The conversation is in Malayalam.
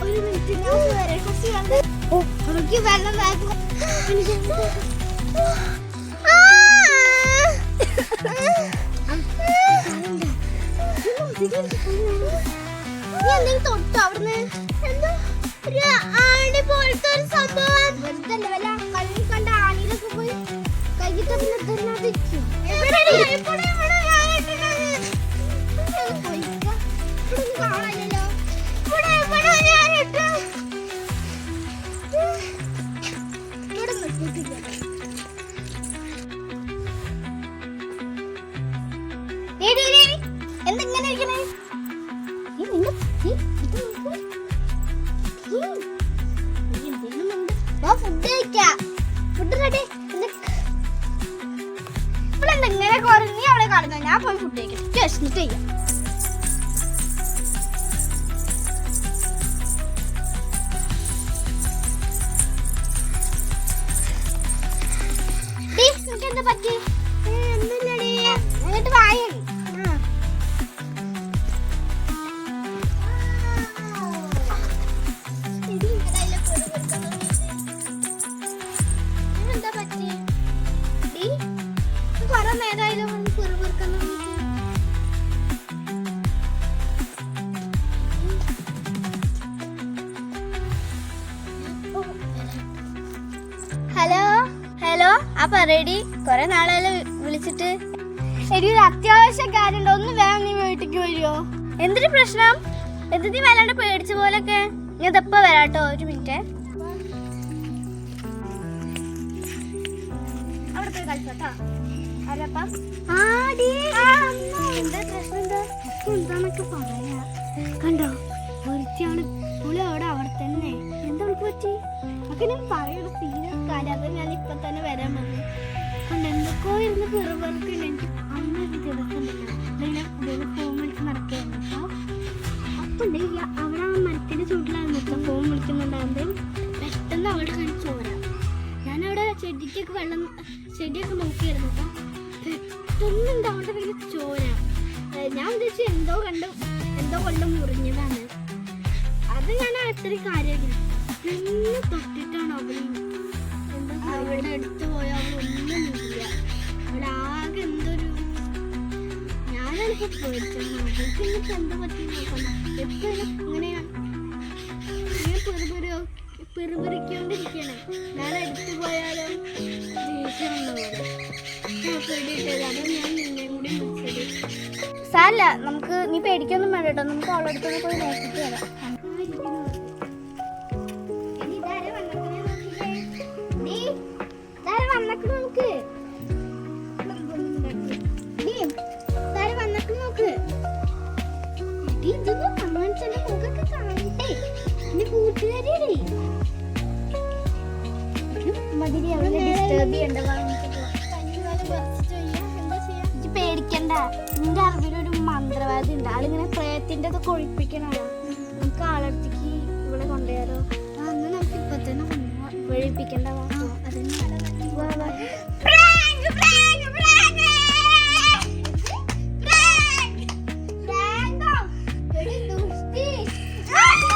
ഒരു മിനിറ്റ് വെള്ളം എന്തെങ്കിലും തൊട്ടോ അവിടുന്ന് എന്തോ ഒരു ആണി പോലത്തെ ഒരു സംഭവം വെറുതെ വല്ല കണ്ണി കണ്ട ആണിയിലൊക്കെ പോയി കൈകിട്ട പിന്നെ കാണാനില്ലല്ലോ എന്തെങ്ങനെ ഇരിക്കണേ ഫുഡ് റെഡി ഇങ്ങനെ കുറഞ്ഞ അവിടെ കളഞ്ഞ ഞാൻ പോയി ഫുഡ് കഴിക്കട്ടെ വിശന്നിട്ട് ചെയ്യാം എന്താ പറ്റി എന്നിട്ട് വായ എന്താ പറ്റി കൊറേ നേരമായാലും ഹലോ ഹലോ ആ പറയടി കൊറേ നാളെ വിളിച്ചിട്ട് ഒരു അത്യാവശ്യ കാര്യമുണ്ട് ഒന്ന് വേഗം നീ വീട്ടിലേക്ക് വരുമോ എന്തൊരു പ്രശ്നം എന്ത് നീ വല്ലാണ്ട് പേടിച്ച പോലൊക്കെ ഞാൻ ഇതപ്പോ വരാട്ടോ ഒരു മിനിറ്റ് അവിടെ പോയി കളിച്ചോട്ടോ എന്താ പ്രശ്നം എന്താന്നൊക്കെ പറയാ കണ്ടോ ഒരുത്തിയാണ് പുളി അവിടെ തന്നെ എന്താ അവൾക്ക് പറ്റി ഒക്കെ ഞാൻ പറയണ സീരിയസ് കാര്യം അത് ഞാൻ ഇപ്പൊ തന്നെ വരാൻ വന്നു കണ്ട് എന്തൊക്കെയോ ഇരുന്ന് പിറവർക്ക് എനിക്ക് അമ്മ ദിവസം ഫോൺ വിളിച്ച് നടക്കുകയായിരുന്നു അപ്പൊ ഉണ്ടെങ്കിൽ അവിടെ ആ മരത്തിന്റെ ചൂട്ടിലായിരുന്നു ഫോൺ വിളിക്കുന്നുണ്ടാകുമ്പോൾ പെട്ടെന്ന് അവിടെ കാണിച്ചു പോരാ ഞാനവിടെ ചെടിയൊക്കെ നോക്കിയായിരുന്നു കേട്ടോ പെട്ടെന്നുണ്ട് അവിടെ വലിയ ചോര ഞാൻ ഉദ്ദേശിച്ചു എന്തോ കൊണ്ട് മുറിഞ്ഞതാണ് അത് ഞാൻ അത്രയും കാര്യമായിരുന്നു പിന്നെ തൊട്ടിട്ടാണ് അവിടെ അടുത്ത് പോയാൽ അവളൊന്നും ഇല്ല അവിടെ ആകെ എന്തൊരു ഞാനാണിപ്പോ പോയിട്ടാണ് അവൾക്ക് എന്താ പറ്റി നോക്കണം എപ്പോഴും ഇങ്ങനെയാണ് പിറുപിറിക്കൊണ്ടിരിക്കണേ ഞാൻ അടുത്ത് പോയാലും സാരല്ല നമുക്ക് നീ പേടിക്കൊന്നും വേണ്ട കേട്ടോ നമുക്ക് അവളടുത്തൊന്ന് പോയി നോക്കിട്ട് വരാം നമുക്ക് നോക്ക് ഇതൊന്നും അമ്മച്ചന്റെ മുഖൊക്കെ കാണട്ടെ എന്റെ കൂട്ടുകാരിയല്ലേ മതിരി അവളെ ഡിസ്റ്റർബ് ചെയ്യണ്ട പേടിക്കണ്ട നിന്റെ അറിവിലൊരു മന്ത്രവാദി ഉണ്ട് ആളിങ്ങനെ പ്രേത്തിന്റെ ഒക്കെ ഒഴിപ്പിക്കണോ നമുക്ക് ആളടുത്തേക്ക് ഇവിടെ കൊണ്ടുപോയാലോ അന്ന് നമുക്ക് ഇപ്പൊ തന്നെ ഒഴിപ്പിക്കണ്ട